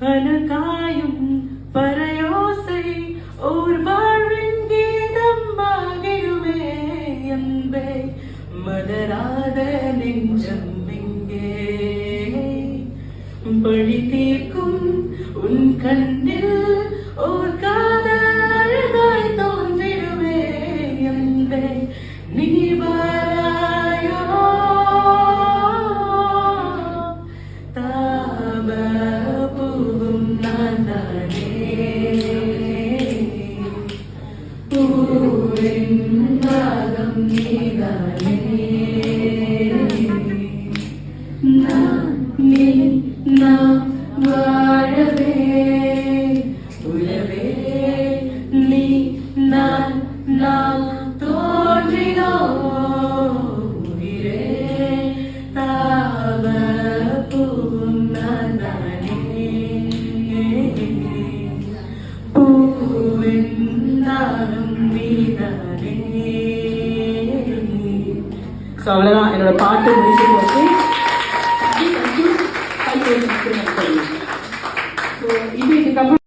அனகாயும் பறையோசை ஓர் வாழ்வின் கீதம் ஆகிடுமே அன்பே மலராத நெஞ்சம் எங்கே பழி தீர்க்கும் உன் கண்ணில் ஓர் காதல் அழகாய் தோன்றிடுமே அன்பே நீ வாராயோ தாபூவும் நான் தானே பூவின் ராகம் நீதானே நாம் வாழவே உலவே நீ நான் நாம் தோன்றினோம் உயிரே தாவ பூவும் நான் தானே பூவின் நாளும் நீதானே. ஸோ அவ்வளோதான் என்னோட பாட்டு முடிச்சு போச்சு. இது இதுக்கப்புறம்